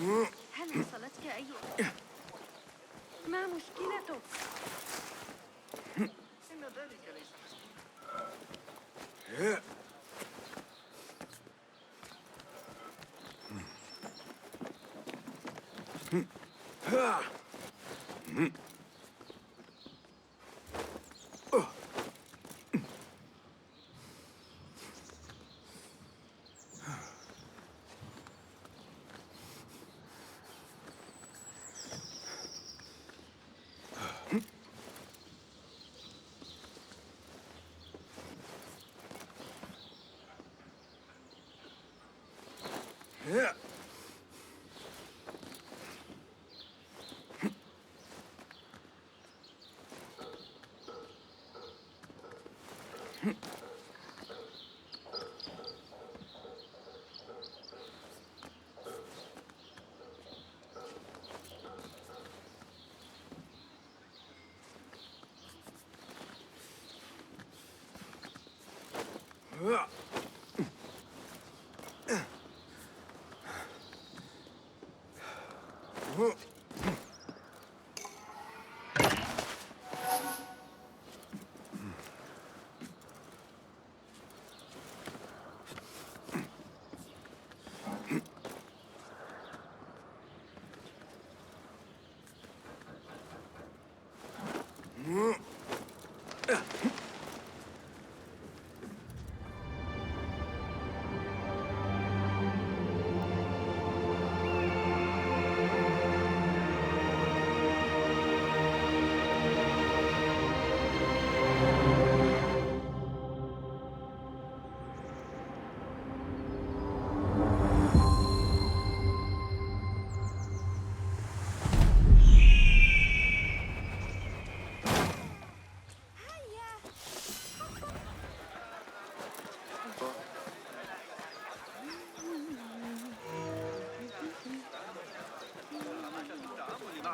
هل وصلتك أي؟ ما مشكلتك؟ إن ذلك ليس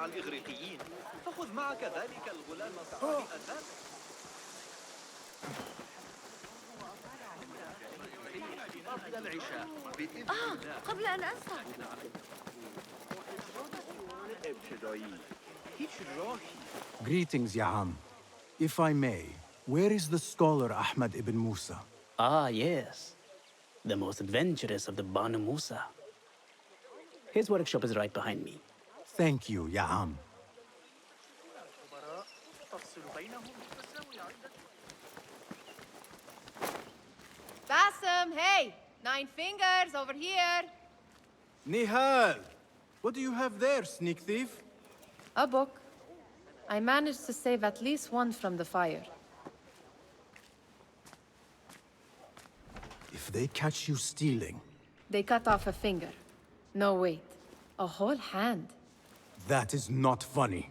الإغريقيين فخذ معك ذلك الغلام صاحب الذات. قبل العشاء قبل أن أنسى. Greetings, Yaham. If I may, where is the scholar Ahmad ibn Musa? Ah, yes. The most adventurous of the Banu Musa. His workshop is right behind me. Thank you, Yaham. Bassem, hey! 9 fingers over here! Nihal! What do you have there, sneak thief? A book. I managed to save at least one from the fire. If they catch you stealing... They cut off a finger. No, wait. A whole hand. That is not funny.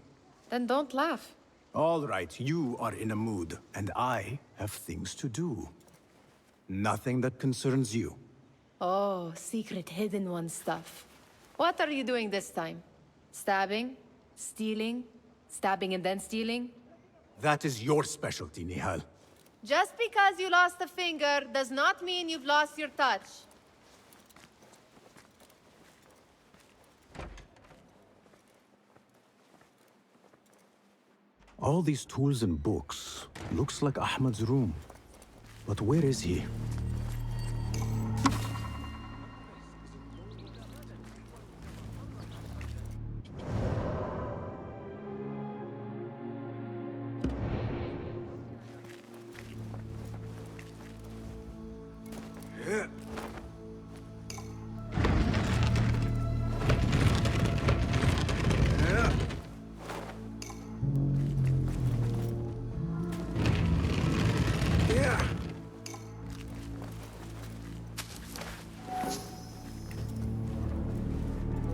Then don't laugh. All right, you are in a mood, and I have things to do. Nothing that concerns you. Oh, secret hidden one stuff. What are you doing this time? Stabbing? Stealing? Stabbing and then stealing? That is your specialty, Nihal. Just because you lost a finger does not mean you've lost your touch. All these tools and books. Looks like Ahmad's room. But where is he?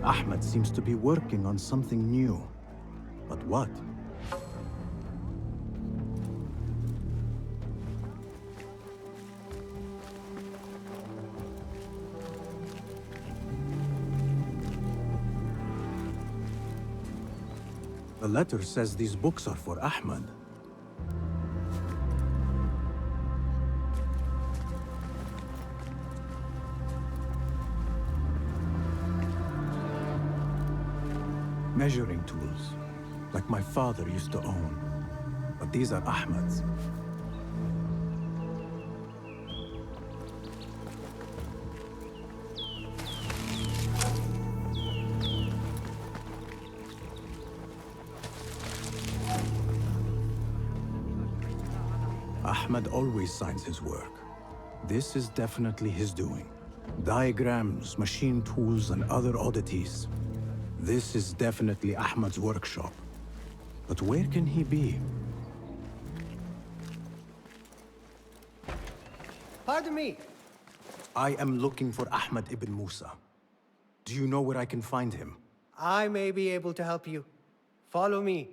Ahmed seems to be working on something new. But what? The letter says these books are for Ahmed. Measuring tools, like my father used to own. But these are Ahmad's. Ahmad always signs his work. This is definitely his doing. Diagrams, machine tools, and other oddities. This is definitely Ahmad's workshop. But where can he be? Pardon me. I am looking for Ahmad ibn Musa. Do you know where I can find him? I may be able to help you. Follow me.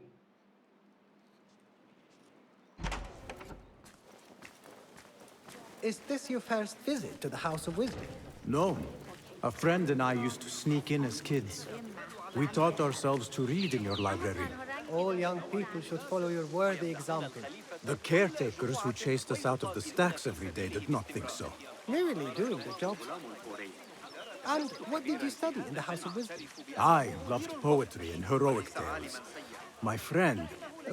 Is this your first visit to the House of Wisdom? No. A friend and I used to sneak in as kids. We taught ourselves to read in your library. All young people should follow your worthy example. The caretakers who chased us out of the stacks every day did not think so. Merely doing the job. And what did you study in the House of Wisdom? I loved poetry and heroic tales. My friend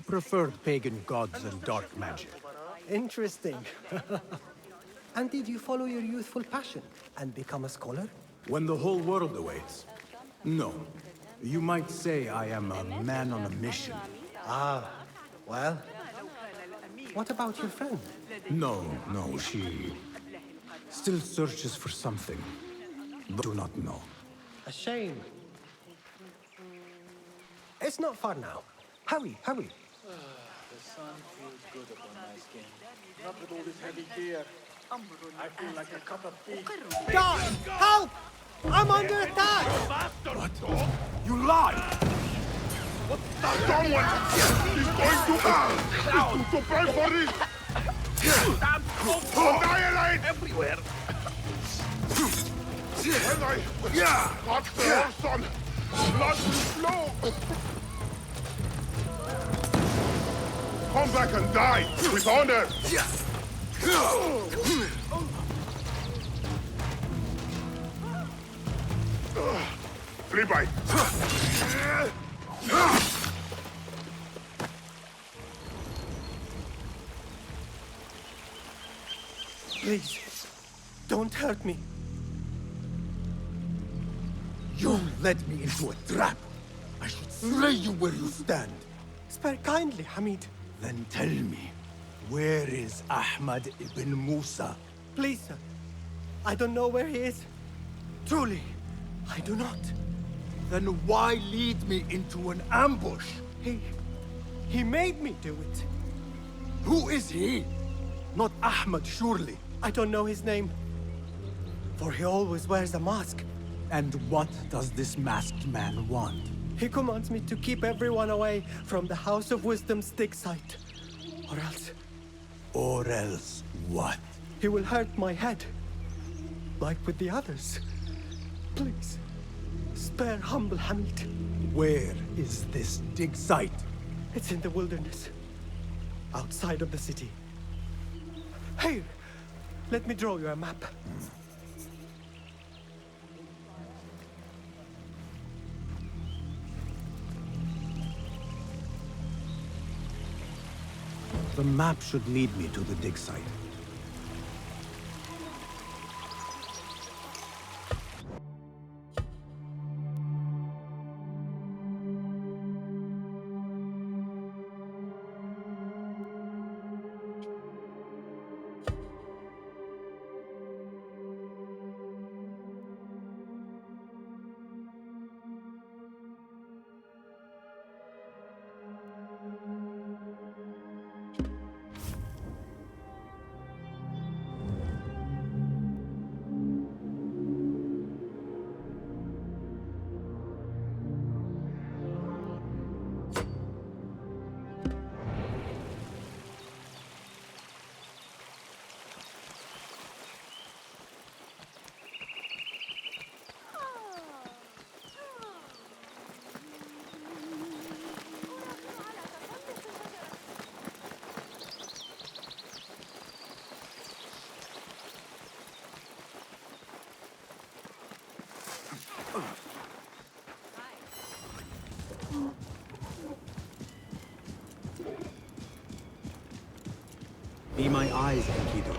preferred pagan gods and dark magic. Interesting. And did you follow your youthful passion and become a scholar? When the whole world awaits? No. You might say I am a man on a mission. Ah, well. What about your friend? No, she still searches for something. Do not know. A shame. It's not far now. Hurry, hurry. The sun feels good upon my skin. Not with all this heavy gear. I feel like a cup of tea. Guard! Help! I'm under attack! What? You lied! Someone is going to pay for this! Annihilate! Everywhere. When I got the horse on, blood will flow! Come back and die with honor! Levi! Please, don't hurt me. You led me into a trap. I should slay you where you stand. Spare kindly, Hamid. Then tell me, where is Ahmad ibn Musa? Please, sir. I don't know where he is. Truly, I do not. Then why lead me into an ambush? He made me do it. Who is he? Not Ahmad, surely. I don't know his name. For he always wears a mask. And what does this masked man want? He commands me to keep everyone away from the House of Wisdom's dig site. Or else, Or else what? he will hurt my head. Like with the others. Please, spare humble Hamid. Where is this dig site? It's in the wilderness. Outside of the city. Here, let me draw you a map. The map should lead me to the dig site. Be my eyes, Enkidu.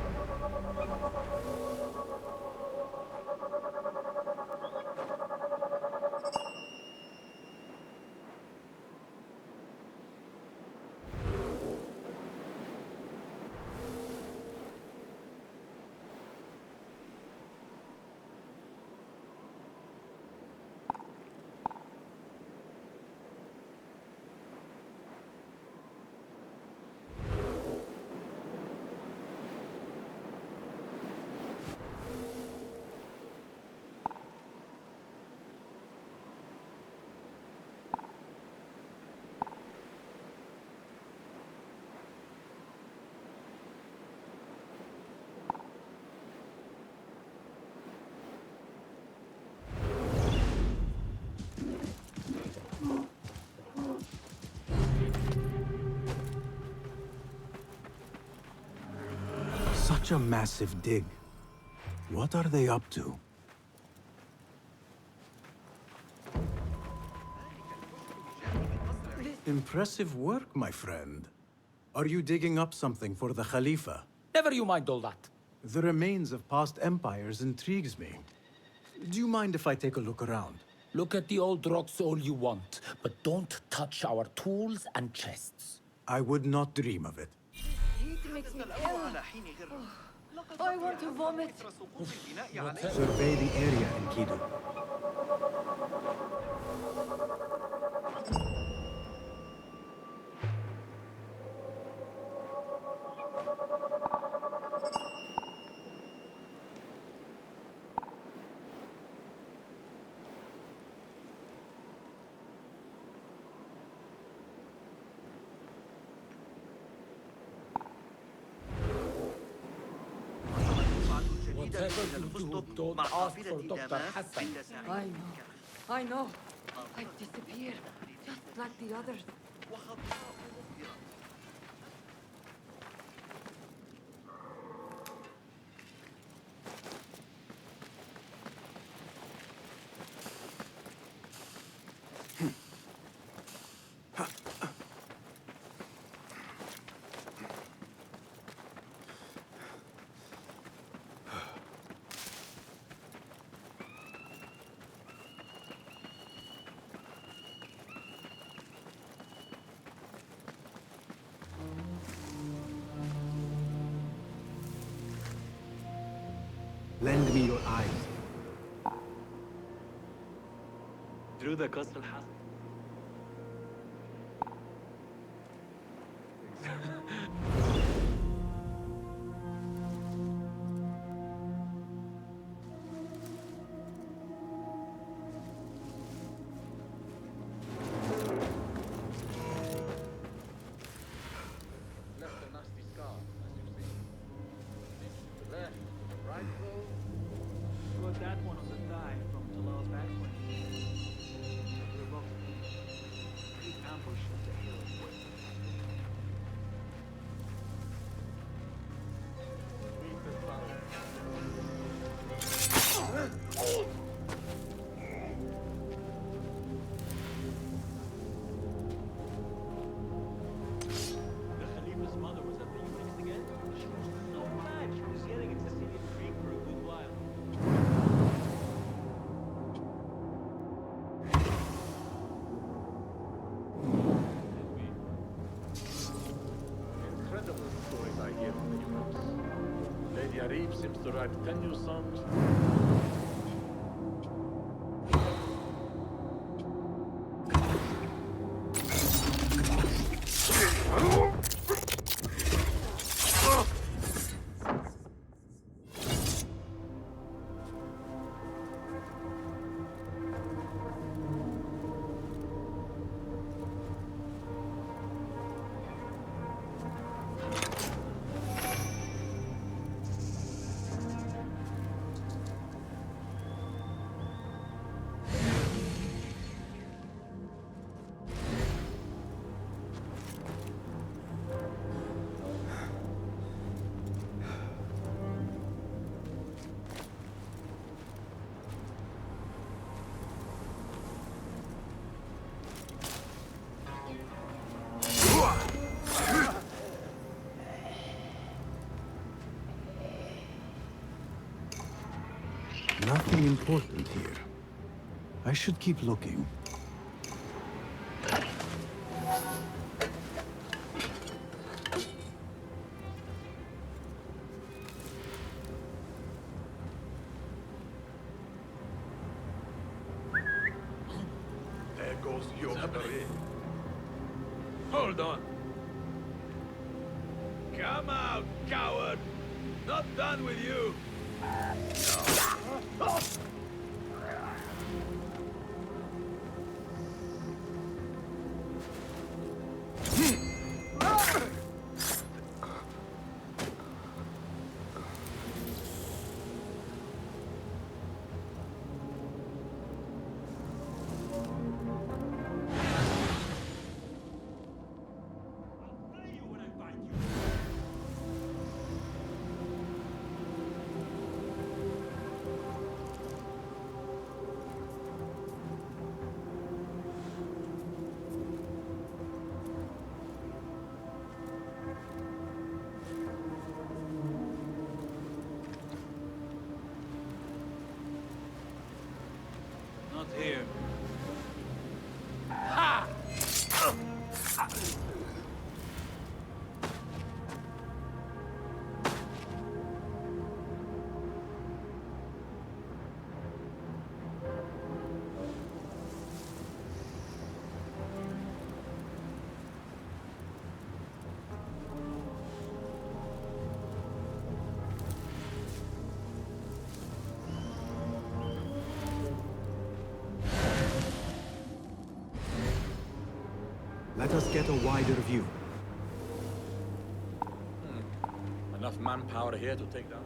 Such a massive dig. What are they up to? Impressive work, my friend. Are you digging up something for the Khalifa? Never you mind all that. The remains of past empires intrigues me. Do you mind if I take a look around? Look at the old rocks all you want, but don't touch our tools and chests. I would not dream of it. Heat makes me ill. Oh, I want to vomit. Survey the area, Enkidu. Whatever you do, don't ask for Dr. Hassan. I know. I disappeared, just like the others. Lend me your eyes. Through the Qasr al-Hassan. Left a nasty scar, as you see. Left, right though. Got that one on the thigh from Talal's backplane. We're both ambush at the Aorus. The Khalifa's mother was at the Unix again. She was so mad. She was yelling at Sicilian Greek for a good while. Incredible stories I hear on the Unix. Lady Arif seems to write 10 new songs. Nothing important here. I should keep looking. There goes your career. Hold on. Come out, coward! Not done with you! Not here. Let us get a wider view. Enough manpower here to take down.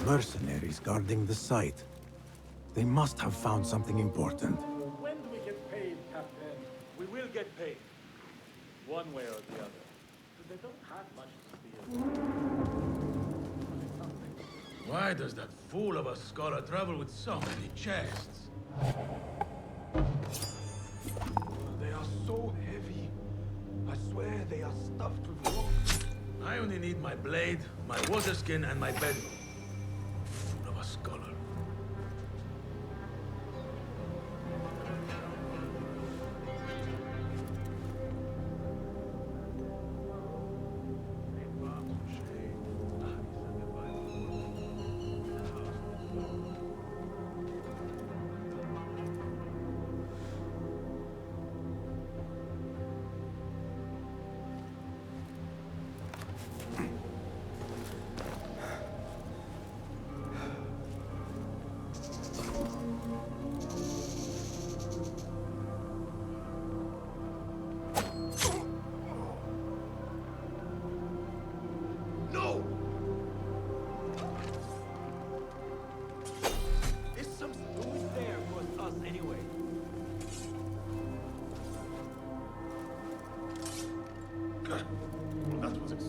Mercenaries guarding the site. They must have found something important. When do we get paid, Captain? We will get paid. One way or the other. They don't have much to steal. Why does that fool of a scholar travel with so many chests? They are so heavy. I swear they are stuffed with rocks. I only need my blade, my water skin, and my bedroll. Fool of a scholar.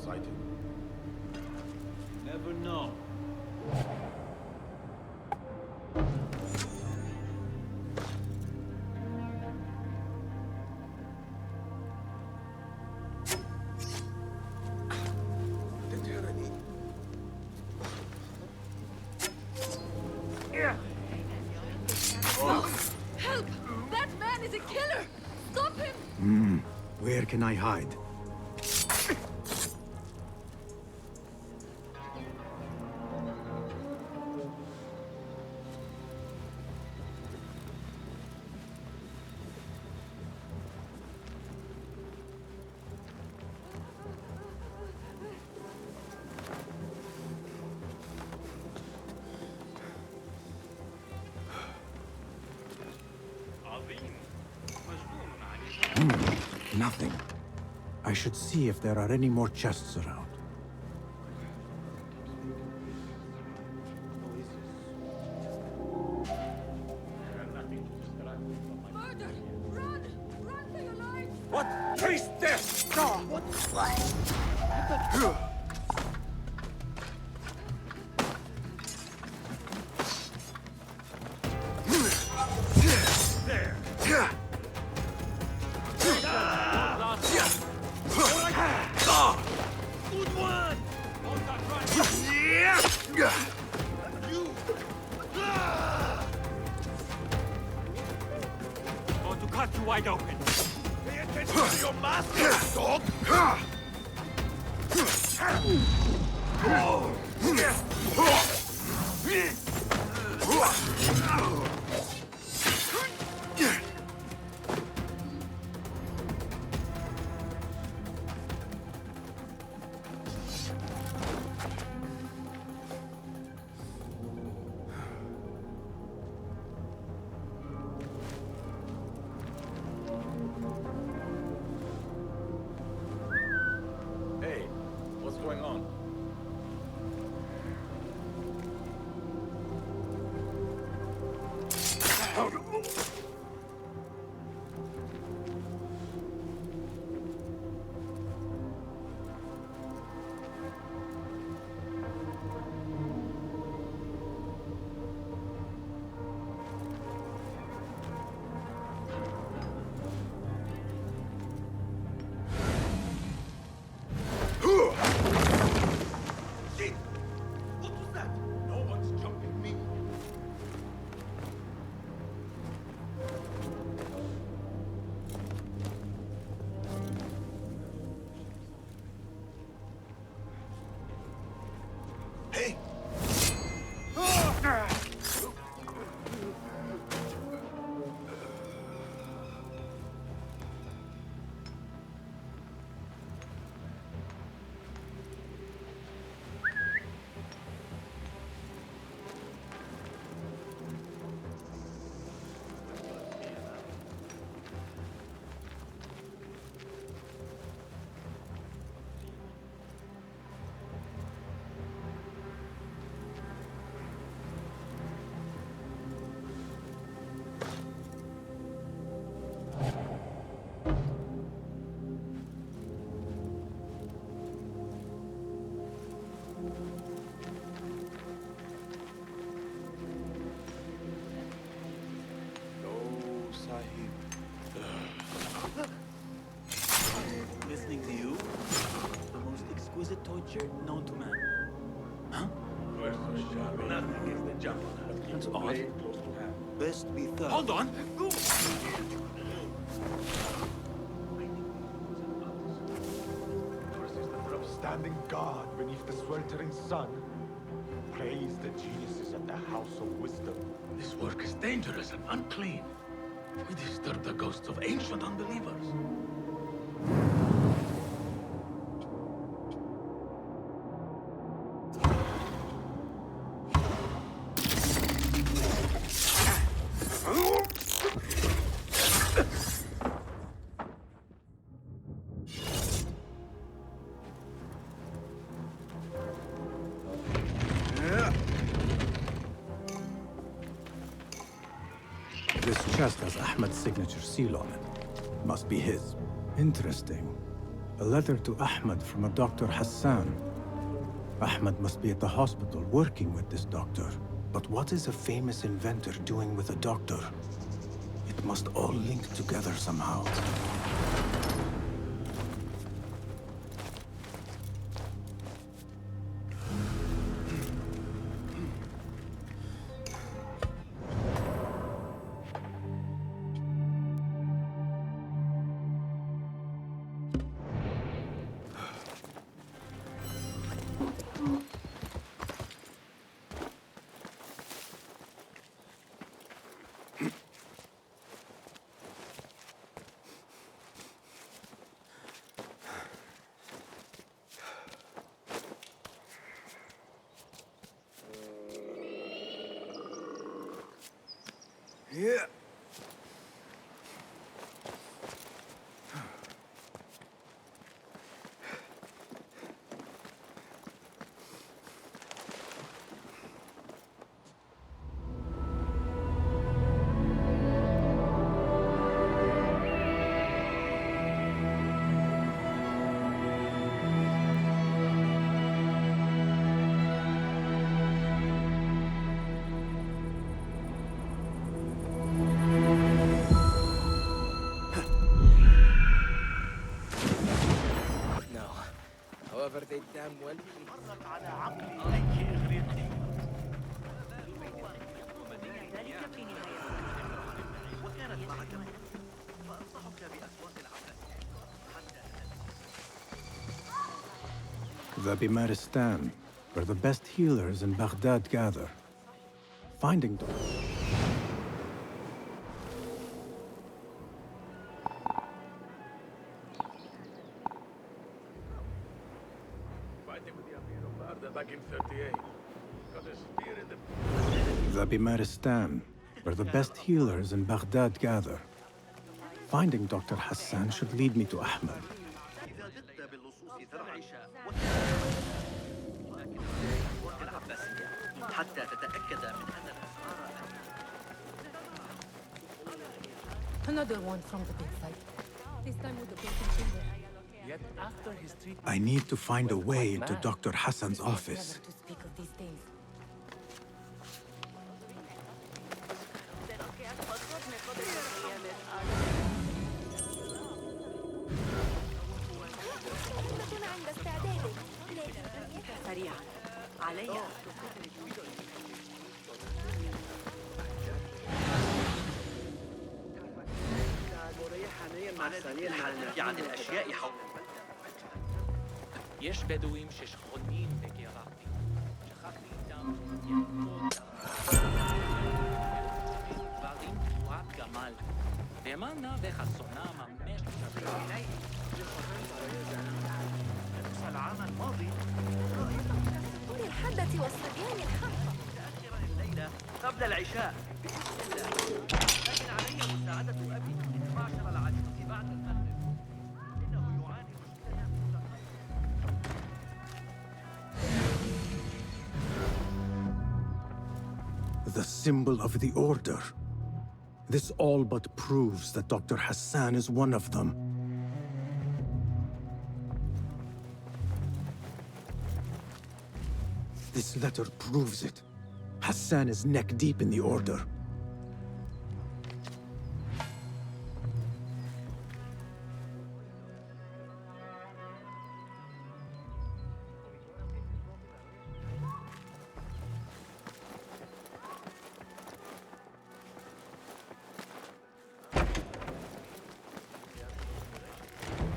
sighting. Never know. Help! That man is a killer! Stop him! Where can I hide? Nothing. I should see if there are any more chests around. Murder! Run! Run for your life! What? Chase this! Going to cut you wide open. Pay attention to your master, dog! Hey, what's going on? Shit! What was that? No one's jumping me. Hey! Listening to you? The most exquisite torture known to man. Huh? Nothing is the jump on her. That's odd. Close to hand. Best be thorough. Hold on! Standing guard beneath the sweltering sun. Praise the geniuses at the House of Wisdom. This work is dangerous and unclean. We disturb the ghosts of ancient unbelievers. This chest has Ahmed's signature seal on it. Must be his. Interesting. A letter to Ahmed from a Dr. Hassan. Ahmed must be at the hospital working with this doctor. But what is a famous inventor doing with a doctor? It must all link together somehow. Yeah. However, they damn well The Bimaristan, where the best healers in Baghdad gather. Finding them. Fighting with the Amir of Barda back in 38. Got a spear in the... The Bimaristan, where the best healers in Baghdad gather. Finding Dr. Hassan should lead me to Ahmed. حتى تتأكد من أن الأسعار Another one from the big fight. This time with the broken finger. Yet after his treatment, I need to find a was way quite into mad. Dr. Hassan's office. Never to speak of these things. سريعا علي يعني الأشياء حول יש בדואים ששכונים בגרעתי. שכחתי איתם ירקות, דברים תבואת גמל. נאמנה וחסונה ממש שווה. العام الماضي وللحدة والصبيان الخمسة الليلة قبل العشاء لكن علي مساعدة أبي معشر العجوز بعد المغرب إنه يعاني The symbol of the Order. This all but proves that Dr. Hassan is one of them. This letter proves it. Hassan is neck deep in the Order.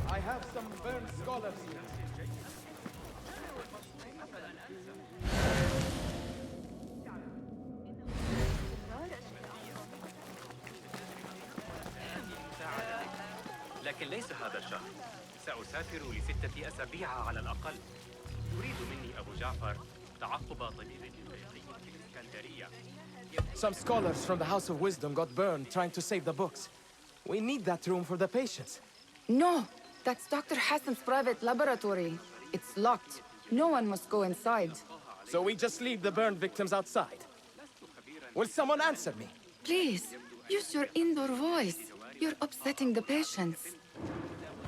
I have some burned scholars here. لكن ليس هذا الشهر. سأسافر ل6 أسابيع على الأقل. يريد مني أبو جعفر تعقب طبيب إفريقي في الإسكندرية. Some scholars from the House of Wisdom got burned trying to save the books. We need that room for the patients. No, that's Dr. Hassan's private laboratory. It's locked. No one must go inside. So we just leave the burned victims outside. Will someone answer me? Please, use your indoor voice. You're upsetting the patients.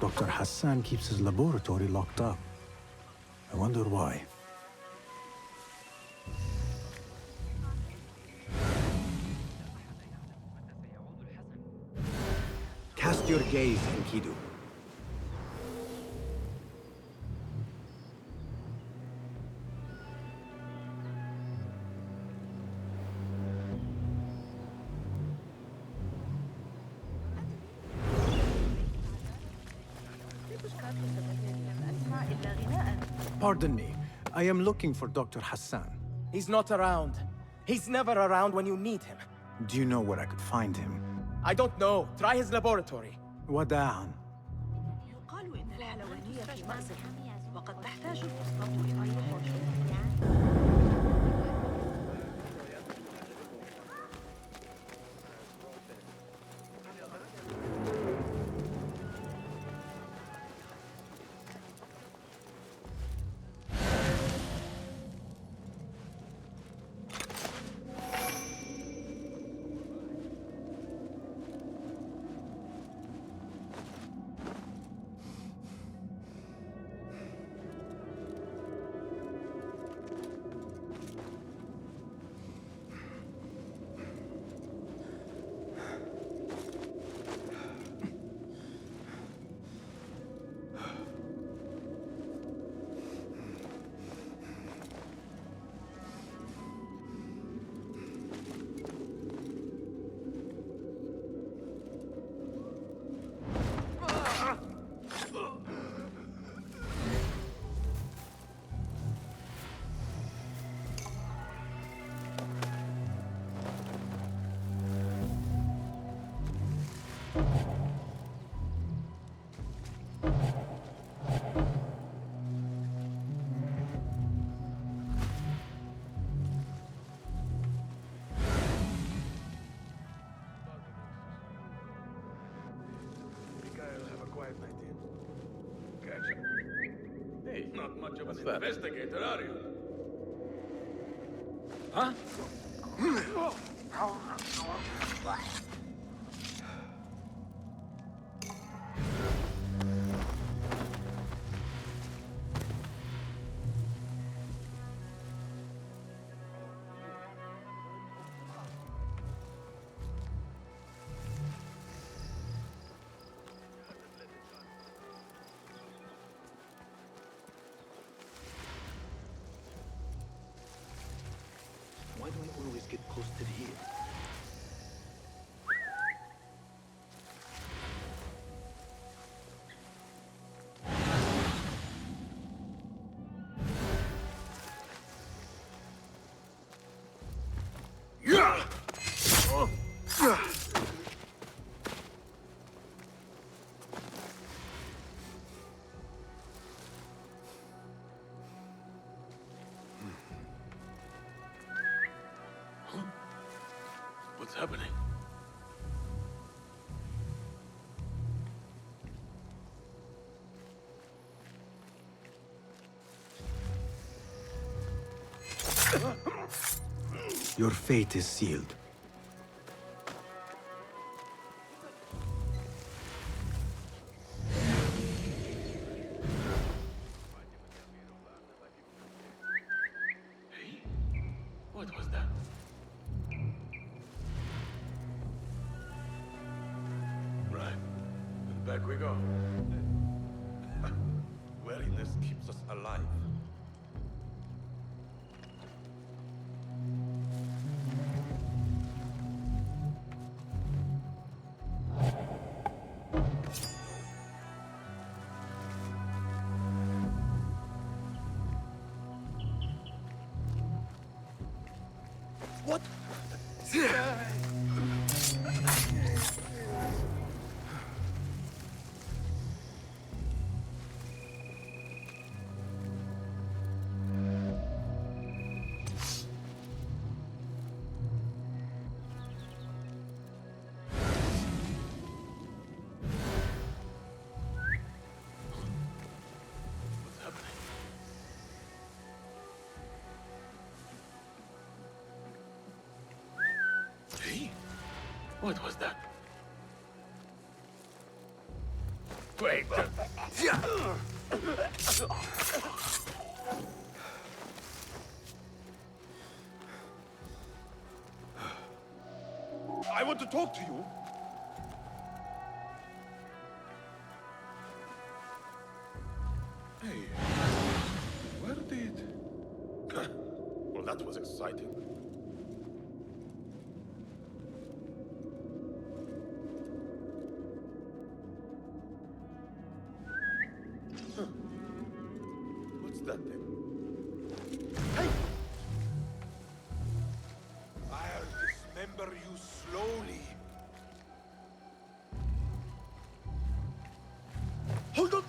Dr. Hassan keeps his laboratory locked up. I wonder why. Cast your gaze, Enkidu. Pardon me. I am looking for Dr. Hassan. He's not around. He's never around when you need him. Do you know where I could find him? I don't know. Try his laboratory. وداعاً. يقال إن الحلوانية في مأزق وقد تحتاج الوسطى إلى الوحوش. Hey, not much of an investigator, are you? Huh? Why do we always get posted here? What's happening? Your fate is sealed. Hey, what was that? Right, and back we go. Wariness keeps us alive. What? What's happening? Hey, what was that? Wait. I want to talk to you. Hey, where did... Well, that was exciting. Huh. What's that thing? Hey! I'll dismember you slowly. Hold on!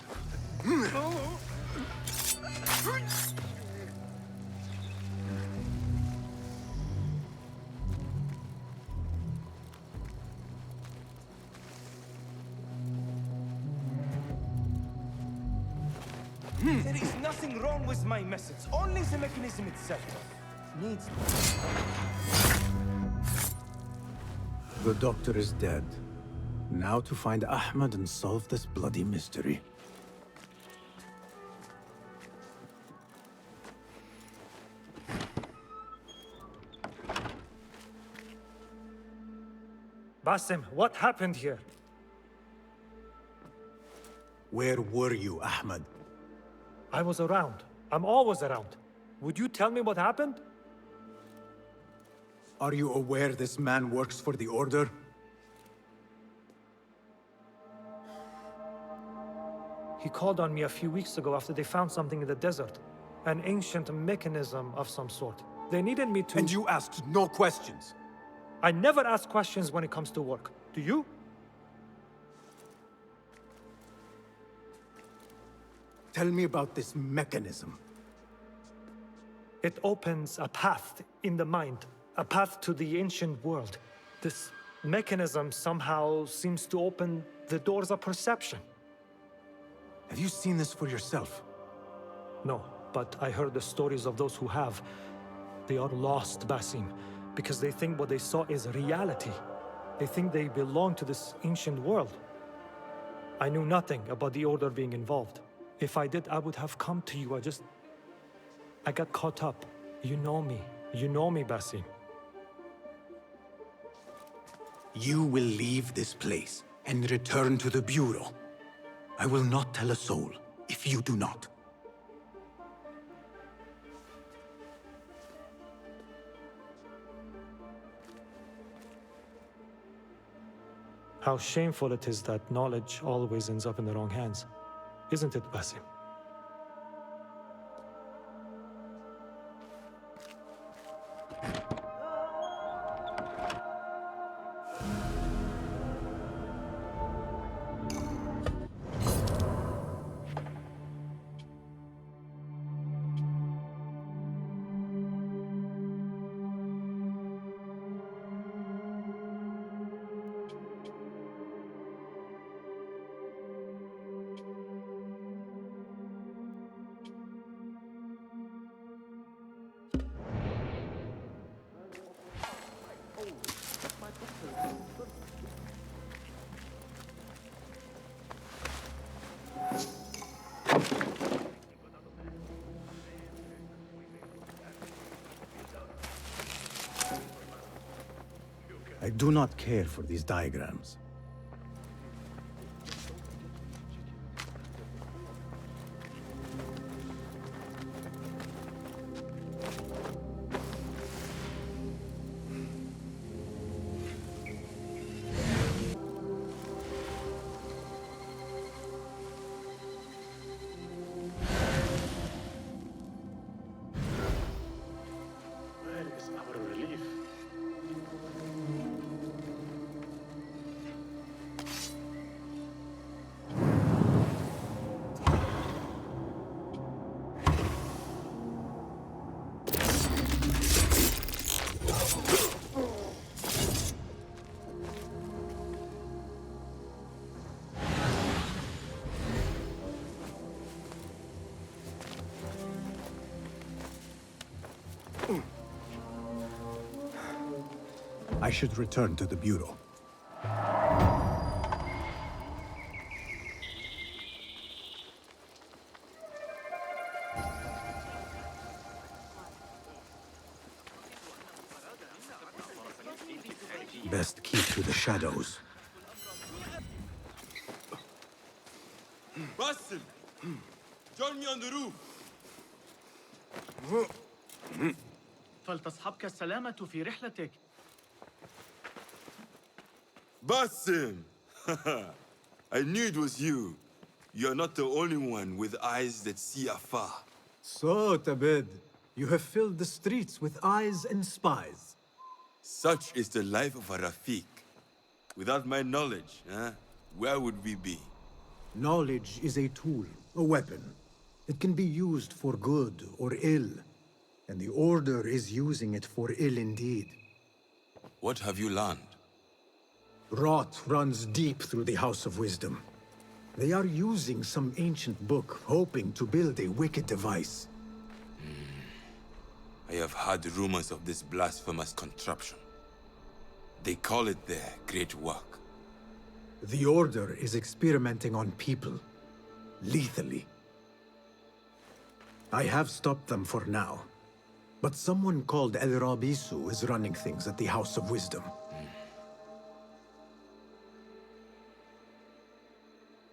There is nothing wrong with my message, only the mechanism itself needs... The doctor is dead. Now to find Ahmed and solve this bloody mystery. Basim, what happened here? Where were you, Ahmed? I was around. I'm always around. Would you tell me what happened? Are you aware this man works for the Order? He called on me a few weeks ago after they found something in the desert. An ancient mechanism of some sort. They needed me to... And you asked no questions? I never ask questions when it comes to work. Do you? Tell me about this mechanism. It opens a path in the mind, a path to the ancient world. This mechanism somehow seems to open the doors of perception. Have you seen this for yourself? No, but I heard the stories of those who have. They are lost, Basim, because they think what they saw is reality. They think they belong to this ancient world. I knew nothing about the Order being involved. If I did, I would have come to you. I got caught up. You know me. You know me, Basim. You will leave this place and return to the Bureau. I will not tell a soul if you do not. How shameful it is that knowledge always ends up in the wrong hands. Isn't it, Basim? I do not care for these diagrams. Where is our relief? I should return to the Bureau. Best keep to the shadows. Basim! Join me on the roof! فلتصحبك السلامة في رحلتك. Basim! I knew it was you. You're not the only one with eyes that see afar. So, Tabid, you have filled the streets with eyes and spies. Such is the life of a Rafiq. Without my knowledge, where would we be? Knowledge is a tool, a weapon. It can be used for good or ill. And the Order is using it for ill indeed. What have you learned? Rot runs deep through the House of Wisdom. They are using some ancient book, hoping to build a wicked device. I have heard rumors of this blasphemous contraption. They call it their great work. The Order is experimenting on people, lethally. I have stopped them for now, but someone called El Rabisu is running things at the House of Wisdom.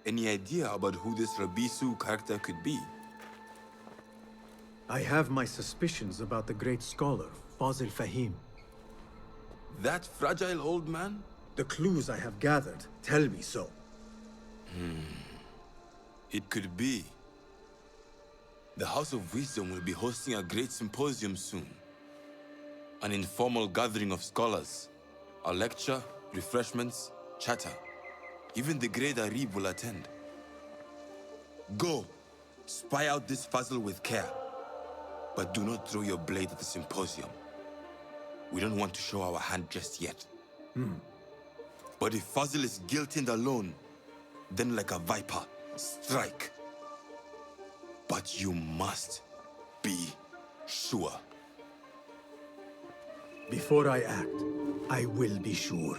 Any idea about who this Rabisu character could be? I have my suspicions about the great scholar, Fazil Fahim. That fragile old man? The clues I have gathered tell me so. It could be. The House of Wisdom will be hosting a great symposium soon. An informal gathering of scholars. A lecture, refreshments, chatter. Even the great Arib will attend. Go, spy out this puzzle with care. But do not throw your blade at the symposium. We don't want to show our hand just yet. But if Fazil is guilty and alone, then like a viper, strike. But you must be sure. Before I act, I will be sure.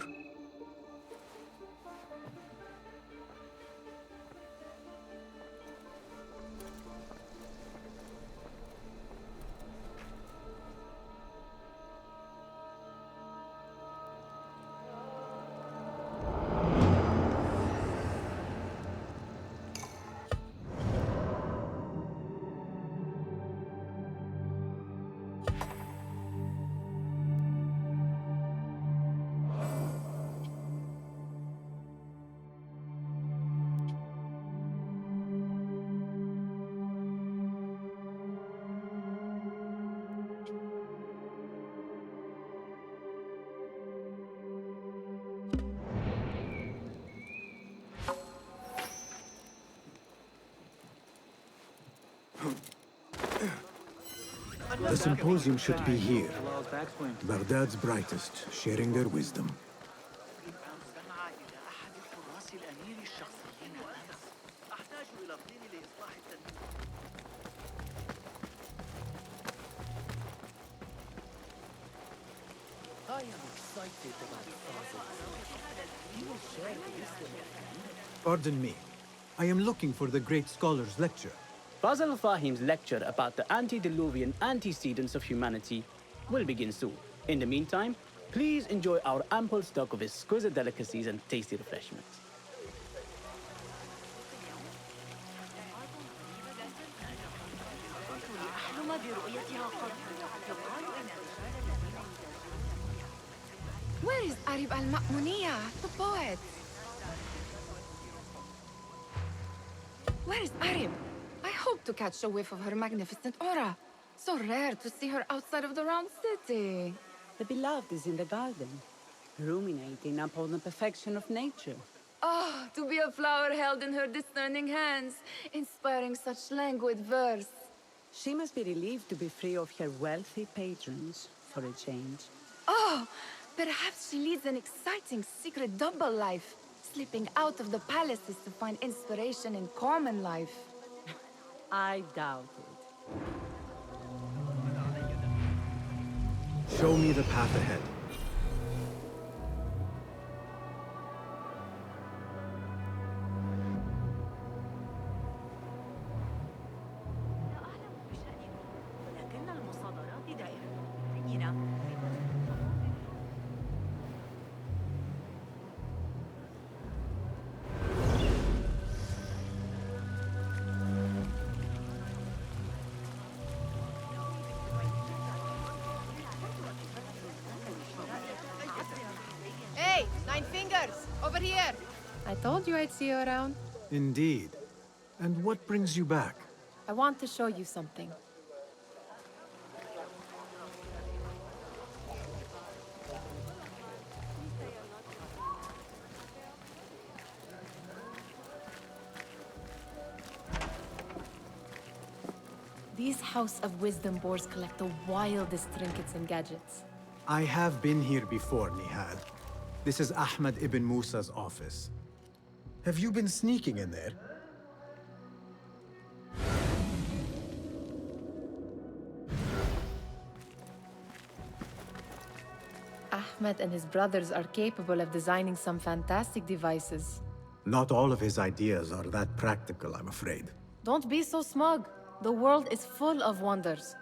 The symposium should be here. Baghdad's brightest, sharing their wisdom. I am excited about Fazil. He will share wisdom. Pardon me. I am looking for the great scholar's lecture. Fazil Fahim's lecture about the antediluvian antecedents of humanity will begin soon. In the meantime, please enjoy our ample stock of exquisite delicacies and tasty refreshments. Where is Arib al-Ma'muniya, the poet? Where is Arib? I hope to catch a whiff of her magnificent aura. So rare to see her outside of the round city. The beloved is in the garden, ruminating upon the perfection of nature. Oh, to be a flower held in her discerning hands, inspiring such languid verse. She must be relieved to be free of her wealthy patrons, for a change. Oh, perhaps she leads an exciting secret double life, slipping out of the palaces to find inspiration in common life. I doubt it. Show me the path ahead. Over here! I told you I'd see you around. Indeed. And what brings you back? I want to show you something. These House of Wisdom boars collect the wildest trinkets and gadgets. I have been here before, Nihal. This is Ahmed ibn Musa's office. Have you been sneaking in there? Ahmed and his brothers are capable of designing some fantastic devices. Not all of his ideas are that practical, I'm afraid. Don't be so smug. The world is full of wonders.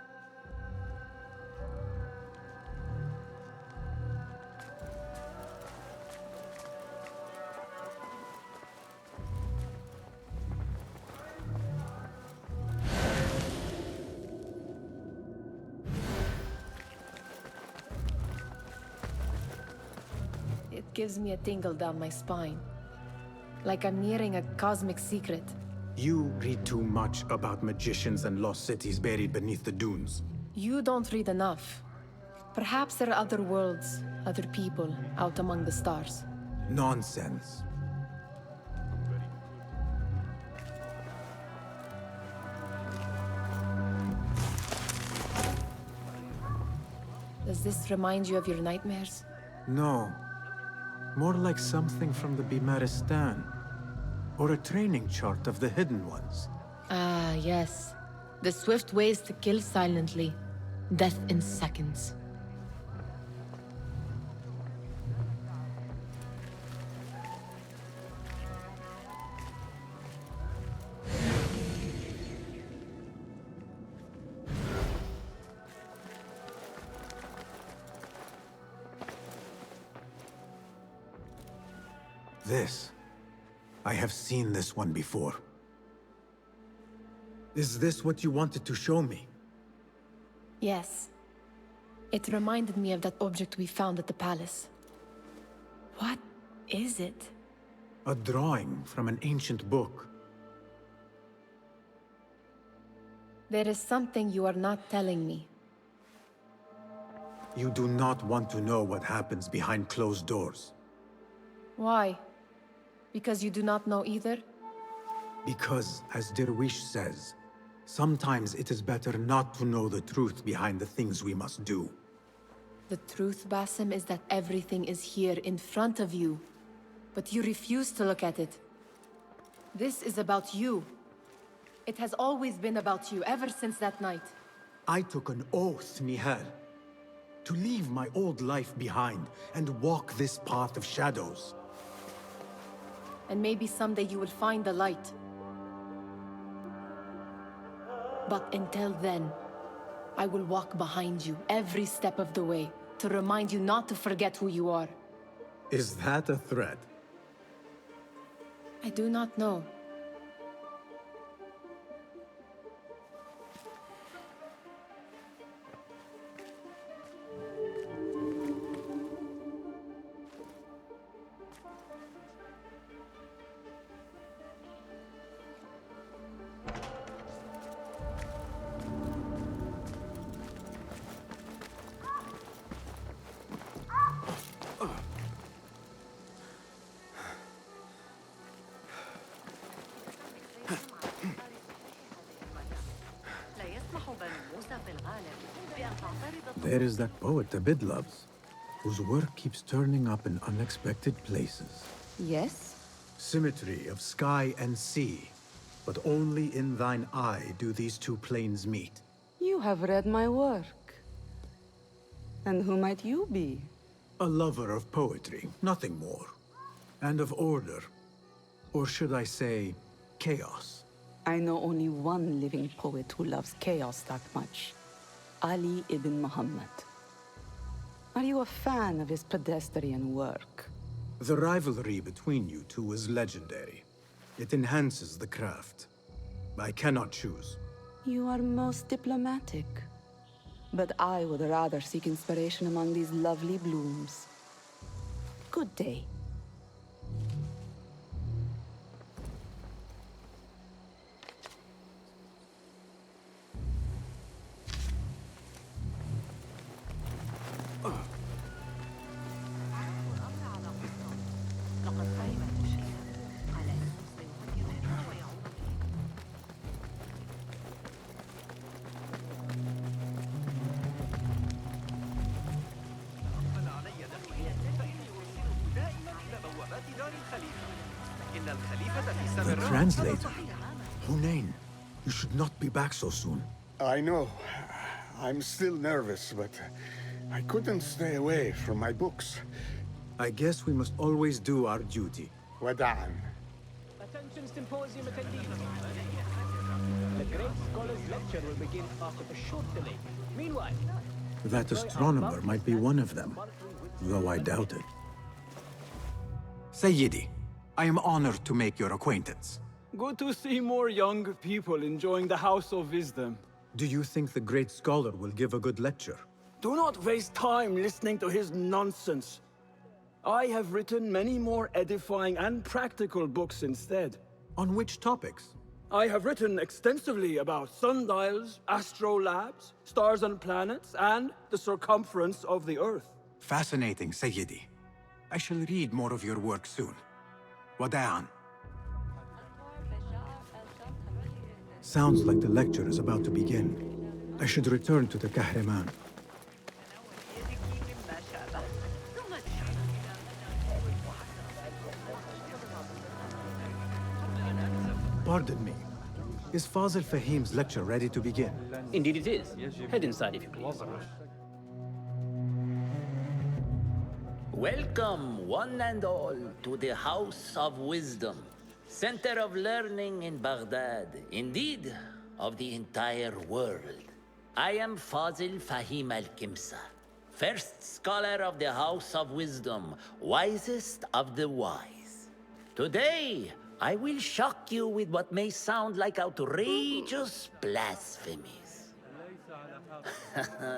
It gives me a tingle down my spine. Like I'm nearing a cosmic secret. You read too much about magicians and lost cities buried beneath the dunes. You don't read enough. Perhaps there are other worlds, other people, out among the stars. Nonsense. Does this remind you of your nightmares? No. More like something from the Bimaristan. Or a training chart of the Hidden Ones. Ah, yes. The swift ways to kill silently. Death in seconds. This. I have seen this one before. Is this what you wanted to show me? Yes. It reminded me of that object we found at the palace. What is it? A drawing from an ancient book. There is something you are not telling me. You do not want to know what happens behind closed doors. Why? Because you do not know either? Because, as Derwish says, sometimes it is better not to know the truth behind the things we must do. The truth, Basim, is that everything is here in front of you. But you refuse to look at it. This is about you. It has always been about you, ever since that night. I took an oath, Nihal, to leave my old life behind and walk this path of shadows. And maybe someday you will find the light. But until then, I will walk behind you every step of the way to remind you not to forget who you are. Is that a threat? I do not know. There is that poet Abid loves, whose work keeps turning up in unexpected places. Yes? Symmetry of sky and sea, but only in thine eye do these two planes meet. You have read my work. And who might you be? A lover of poetry, nothing more. And of order. Or should I say, chaos. I know only one living poet who loves chaos that much. Ali ibn Muhammad. Are you a fan of his pedestrian work? The rivalry between you two is legendary. It enhances the craft. I cannot choose. You are most diplomatic. But I would rather seek inspiration among these lovely blooms. Good day. The translator. Hunain, you should not be back so soon. I know. I'm still nervous, but I couldn't stay away from my books. I guess we must always do our duty. Wada'an. Attention symposium attendees. The great scholar's lecture will begin after a short delay. Meanwhile, That astronomer might be one of them, though I doubt it. Sayyidi, I am honored to make your acquaintance. Good to see more young people enjoying the House of Wisdom. Do you think the great scholar will give a good lecture? Do not waste time listening to his nonsense. I have written many more edifying and practical books instead. On which topics? I have written extensively about sundials, astrolabes, stars and planets, and the circumference of the Earth. Fascinating, Sayyidi. I shall read more of your work soon. Wada'an. Sounds like the lecture is about to begin. I should return to the Kahraman. Pardon me. Is Fazil Fahim's lecture ready to begin? indeed it is. Head inside if you please. Welcome, one and all, to the House of Wisdom, center of learning in Baghdad, indeed, of the entire world. I am Fazil Fahim al-Kimsa, first scholar of the House of Wisdom, wisest of the wise. Today, I will shock you with what may sound like outrageous blasphemies.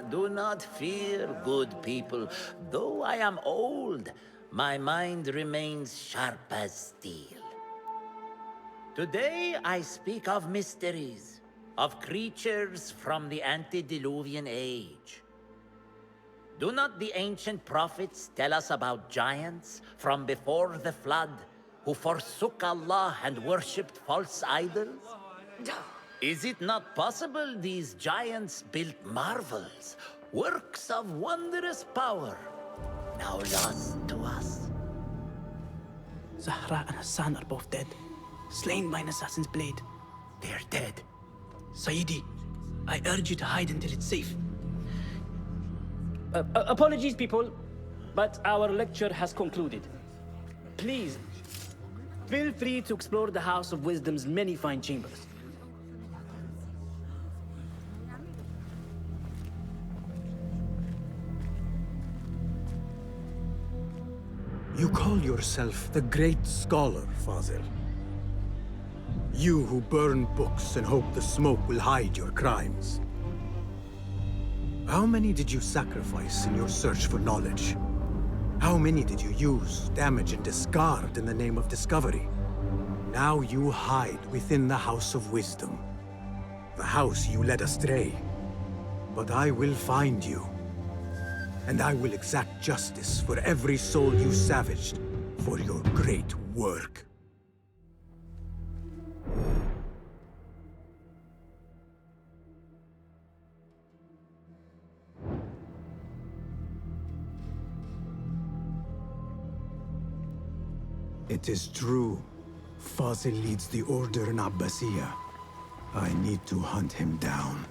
Do not fear, good people. Though I am old, my mind remains sharp as steel. Today I speak of mysteries, of creatures from the antediluvian age. Do not the ancient prophets tell us about giants from before the flood who forsook Allah and worshipped false idols? Is it not possible these giants built marvels, works of wondrous power, now lost to us? Zahra and Hassan are both dead, slain by an assassin's blade. They are dead. Sayyidi, I urge you to hide until it's safe. Apologies, people, but our lecture has concluded. Please, feel free to explore the House of Wisdom's many fine chambers. You call yourself the great scholar, Fazil. You who burn books and hope the smoke will hide your crimes. How many did you sacrifice in your search for knowledge? How many did you use, damage, and discard in the name of discovery? Now you hide within the House of Wisdom. The house you led astray. But I will find you. And I will exact justice for every soul you savaged for your great work. It is true. Fazil leads the order in Abbasiyah. I need to hunt him down.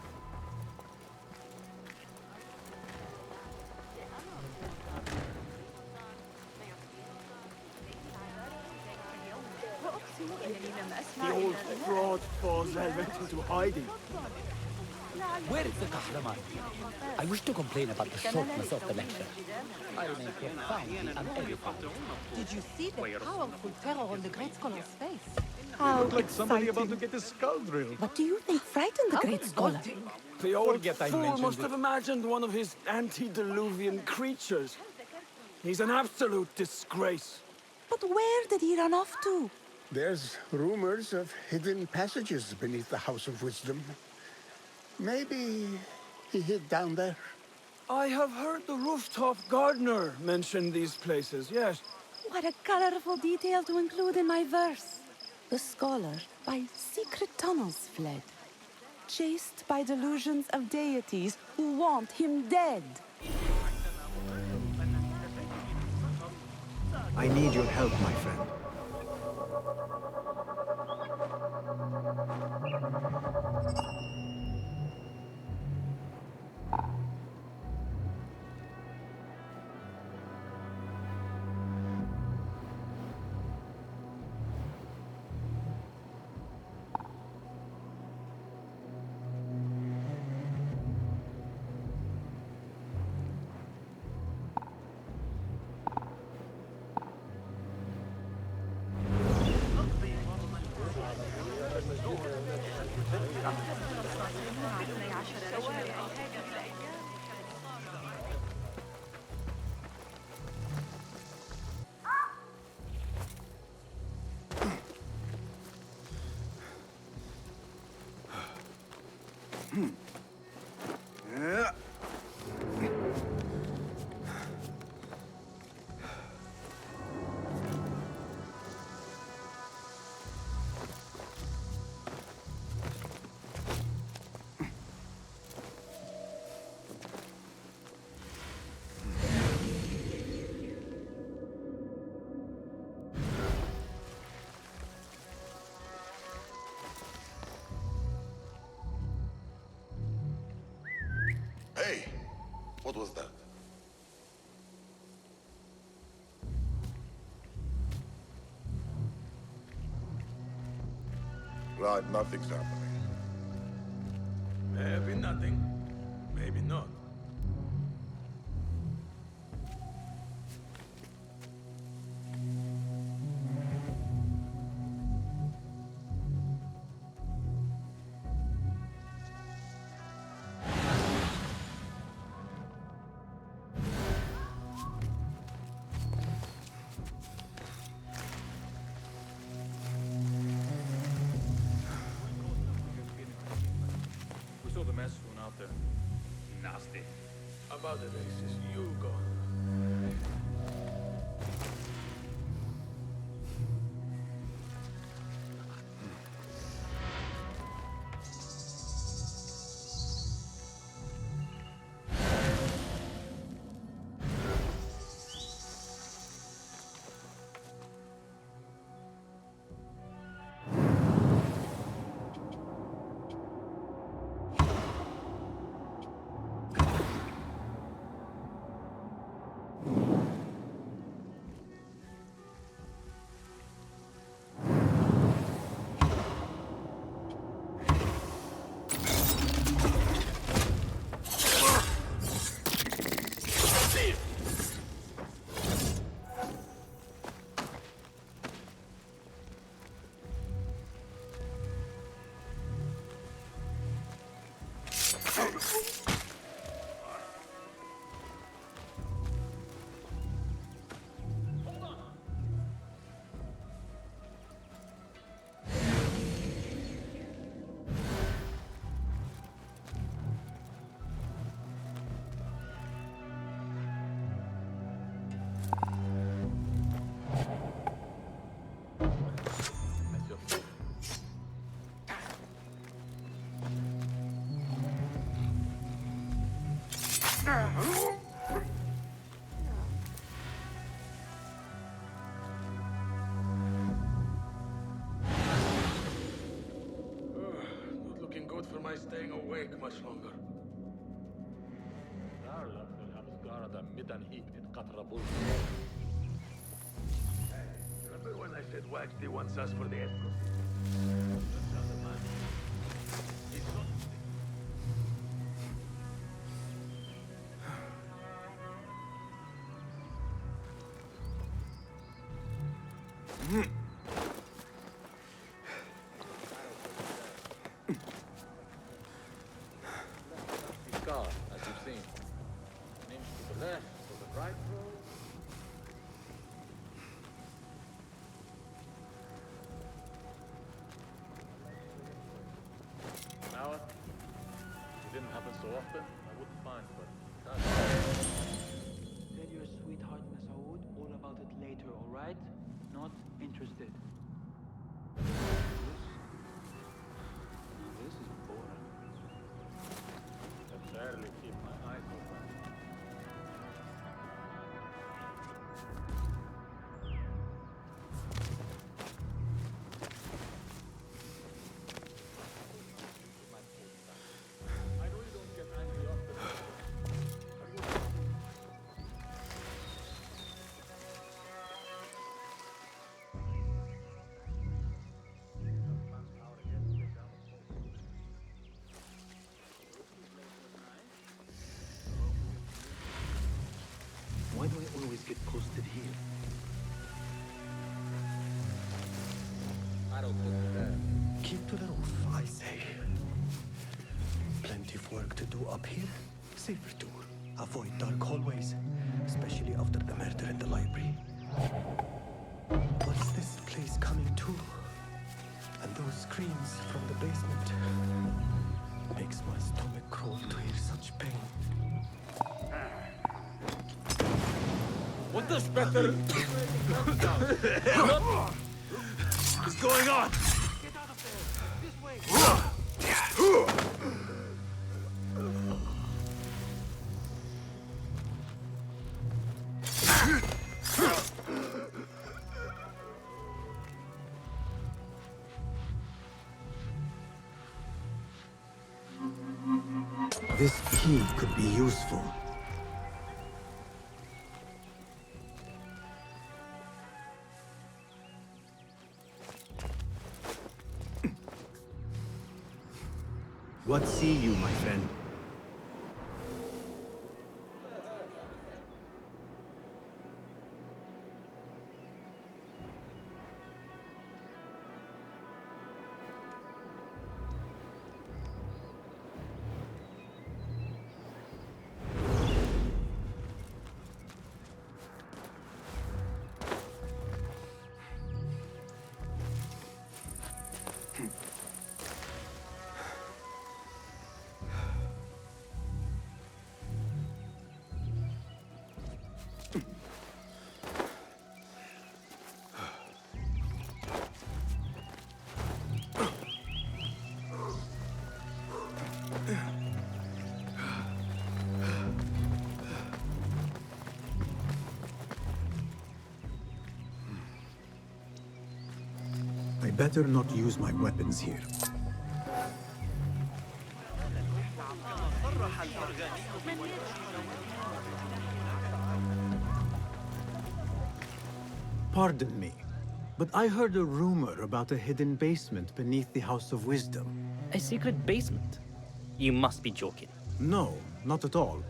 The old fraud Fazil went into hiding. Where is the Kahraman? I wish to complain about the shortness of the lecture. I remain profoundly unedified. Did you see the powerful terror on the great scholar's face? How Like somebody exciting. about to get his skull drilled. What do you think frightened the great scholar? The old Forget I fool mentioned must it. have imagined one of his antediluvian creatures. He's an absolute disgrace. But where did he run off to? There's rumors of hidden passages beneath the House of Wisdom. Maybe he hid down there. I have heard the rooftop gardener mention these places, yes. What a colorful detail to include in my verse. The scholar by secret tunnels fled, chased by delusions of deities who want him dead. I need your help, my friend. Hey, what was that? Right, nothing's happening. Maybe nothing. Maybe not. We saw the mess soon after. Nasty. About the basis, you go. Not looking good for my staying awake much longer. Remember when I said Waxy wants us for the escort? That's not the man. He's not... His car, as you've seen. Names to the left, to the right road. Now, if it didn't happen so often, I wouldn't mind, but... Tell your sweetheart Masoud all about it later, alright? Not interested. This is boring. I barely keep my eyes open. posted here. Keep to the roof, I say. Plenty of work to do up here. Safer too. Avoid dark hallways, especially after the murder in the library. What's this place coming to? And those screams from the basement. Makes my stomach crawl to hear such pain. What the spectre? What's going on? Get out of there! This way! This key could be useful. What see you, my friend? I better not use my weapons here. Pardon me, but I heard a rumor about a hidden basement beneath the House of Wisdom. A secret basement? You must be joking. No, not at all.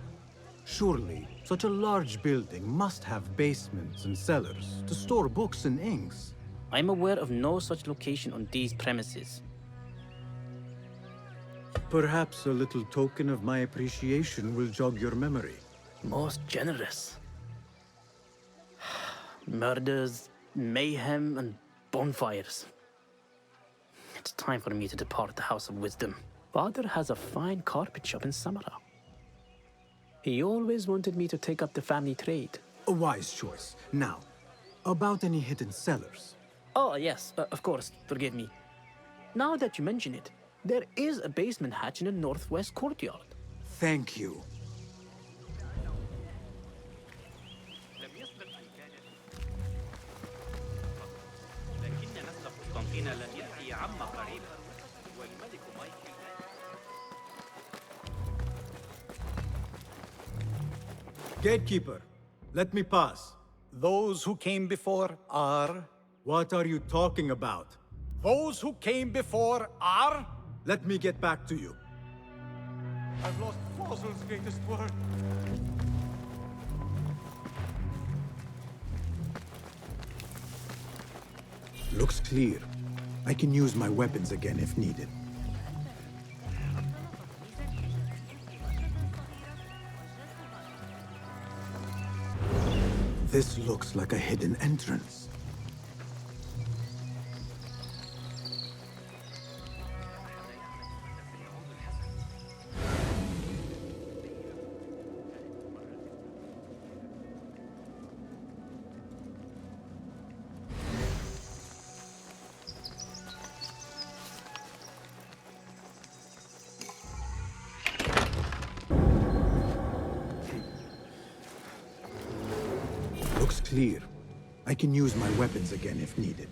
Surely, such a large building must have basements and cellars to store books and inks. I'm aware of no such location on these premises. Perhaps a little token of my appreciation will jog your memory. Most generous. Murders, mayhem, and bonfires. It's time for me to depart the House of Wisdom. Father has a fine carpet shop in Samara. He always wanted me to take up the family trade. A wise choice. Now, about any hidden cellars? Oh, yes, of course, forgive me. Now that you mention it, there is a basement hatch in the northwest courtyard. Thank you. Gatekeeper, let me pass. Those who came before are... What are you talking about? Those who came before are... Let me get back to you. I've lost Fossil's greatest word. Looks clear. I can use my weapons again if needed. This looks like a hidden entrance. Looks clear. I can use my weapons again if needed.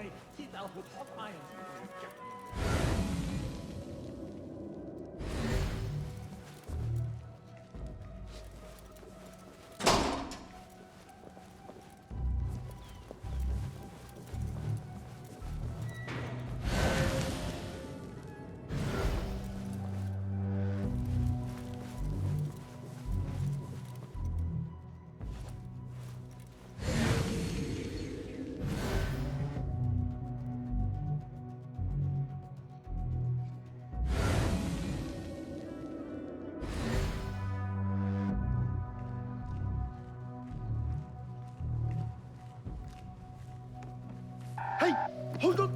I heat up with hot irons. Hey, hold on!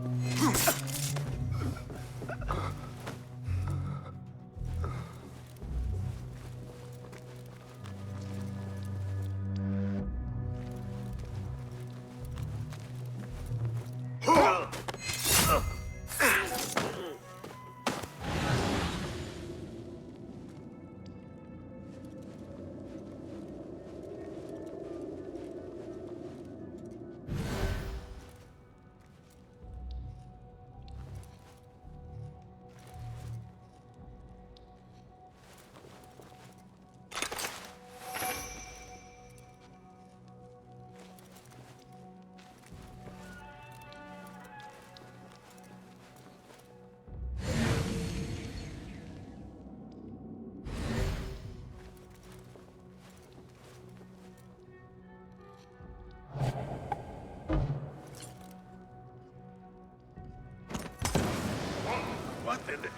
What in the...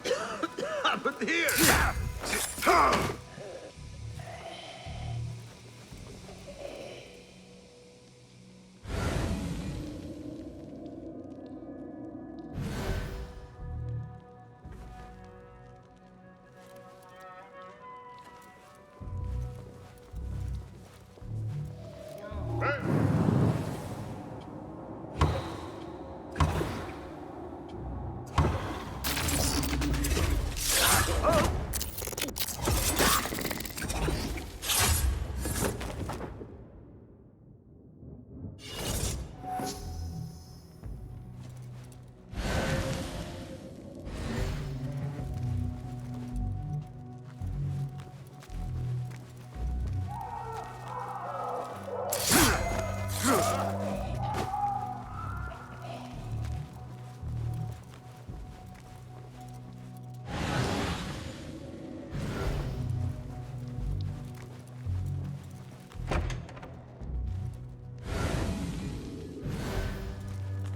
happened here?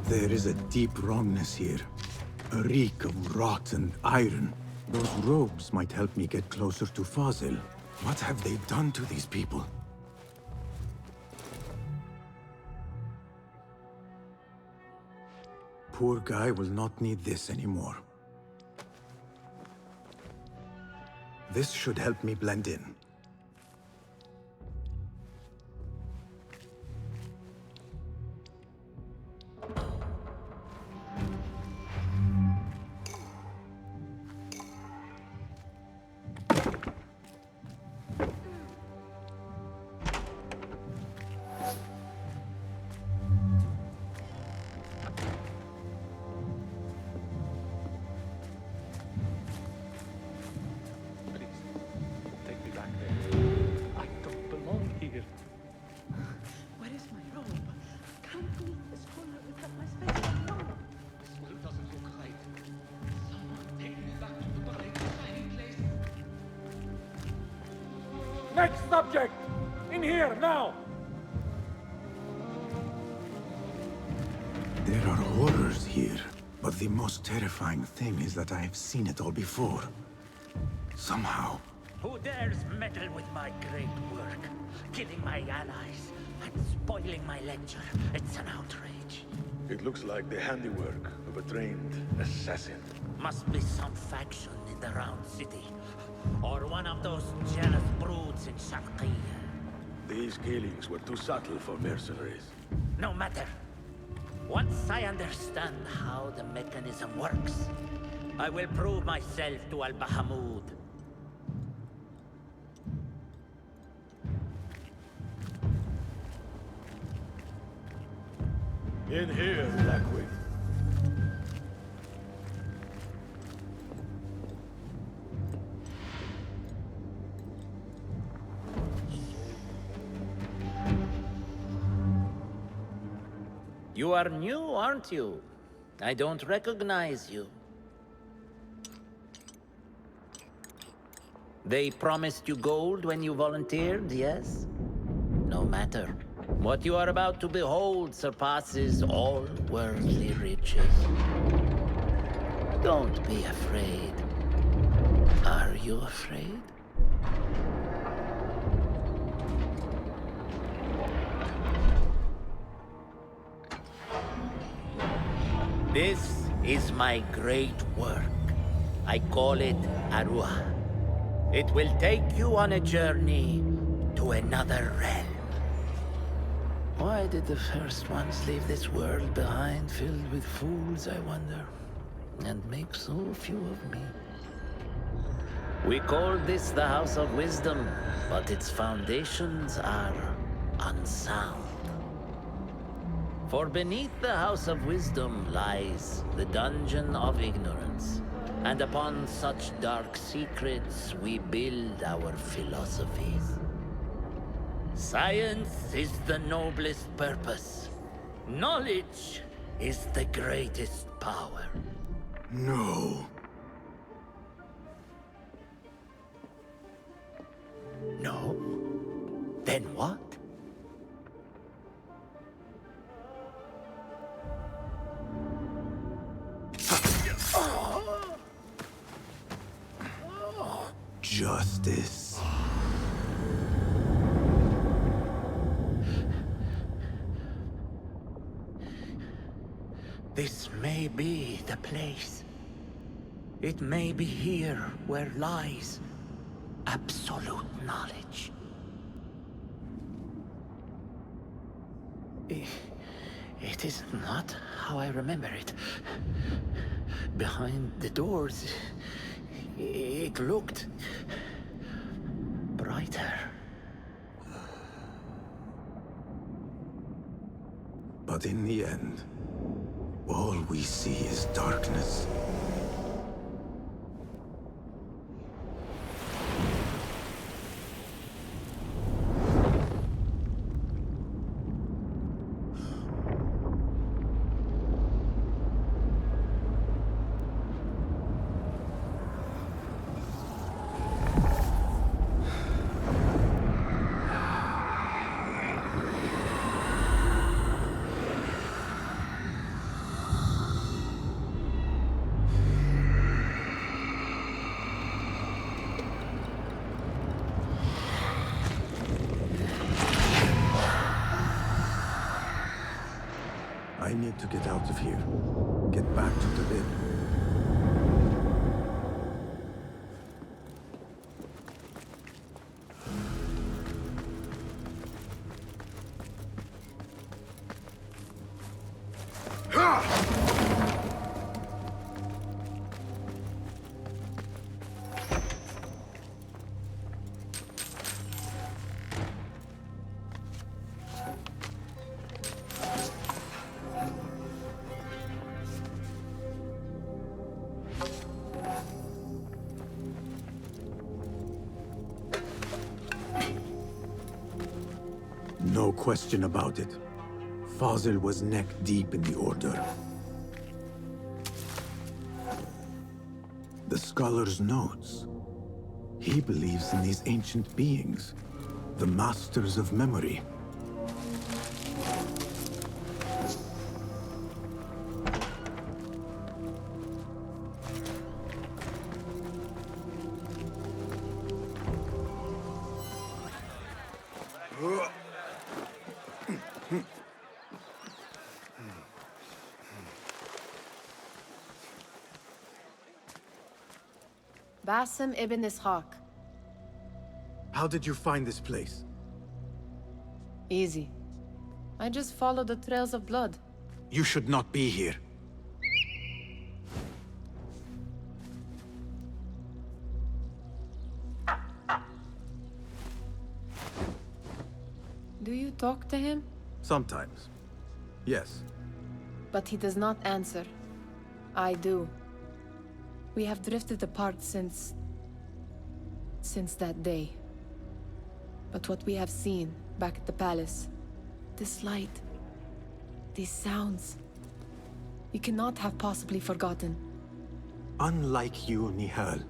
There is a deep wrongness here. A reek of rot and iron. Those robes might help me get closer to Fazil. What have they done to these people? Poor guy will not need this anymore. This should help me blend in. Next subject! In here, now! There are horrors here, but the most terrifying thing is that I have seen it all before. Somehow. Who dares meddle with my great work? Killing my allies and spoiling my lecture. It's an outrage. It looks like the handiwork of a trained assassin. Must be some faction in the Round City. Or one of those jealous broods in Sharqiyya. These killings were too subtle for mercenaries. No matter. Once I understand how the mechanism works, I will prove myself to Al-Bahamud. In here, Blackwing. You are new, aren't you? I don't recognize you. They promised you gold when you volunteered, yes? No matter. What you are about to behold surpasses all worldly riches. Don't be afraid. Are you afraid? This is my great work. I call it Arua. It will take you on a journey to another realm. Why did the first ones leave this world behind, filled with fools, I wonder, and make so few of me? We call this the House of Wisdom, but its foundations are unsound. For beneath the House of Wisdom lies the Dungeon of Ignorance, and upon such dark secrets we build our philosophies. Science is the noblest purpose. Knowledge is the greatest power. No. No? Then what? Justice. This may be the place. It may be here where lies absolute knowledge. It is not how I remember it. Behind the doors, it looked brighter. But in the end, all we see is darkness. I need to get out of here. Get back to the bed. No question about it. Fazil was neck deep in the Order. The scholar's notes. He believes in these ancient beings, the masters of memory. Basim ibn Ishaq. How did you find this place? Easy. I just followed the trails of blood. You should not be here. Do you talk to him? Sometimes. Yes. But he does not answer. I do. We have drifted apart since that day. But what we have seen back at the palace, this light, These sounds. You cannot have possibly forgotten. Unlike you, Nihal,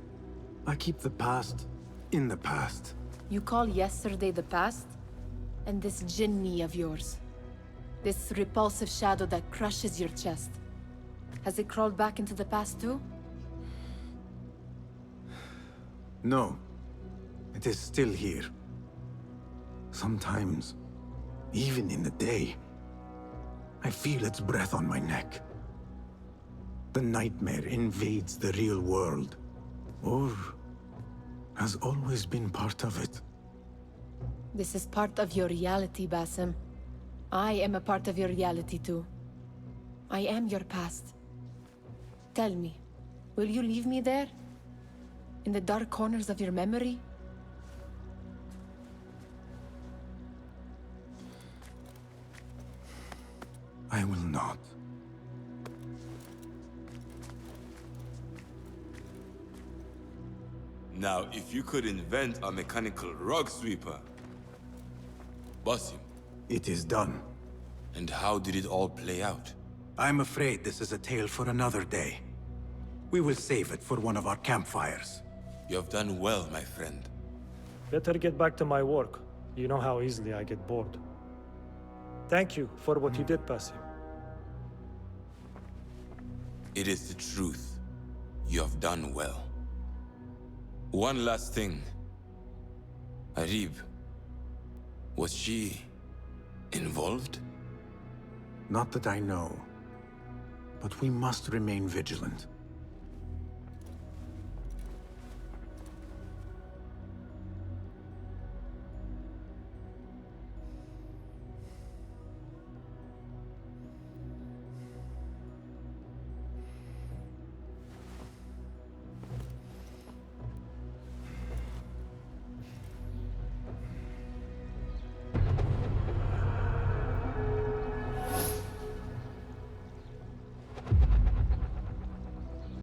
I keep the past in the past. You call yesterday the past? And this Jinni of yours. This repulsive shadow that crushes your chest. Has it crawled back into the past too? No. It is still here. Sometimes, even in the day, I feel its breath on my neck. The nightmare invades the real world, or has always been part of it. This is part of your reality, Basim. I am a part of your reality too. I am your past. Tell me, will you leave me there? In the dark corners of your memory? I will not. Now, if you could invent a mechanical rug sweeper. Basim. It is done. And how did it all play out? I'm afraid this is a tale for another day. We will save it for one of our campfires. You have done well, my friend. Better get back to my work. You know how easily I get bored. Thank you for what you did, Basim. It is the truth. You have done well. One last thing. Arib, was she involved? Not that I know. But we must remain vigilant.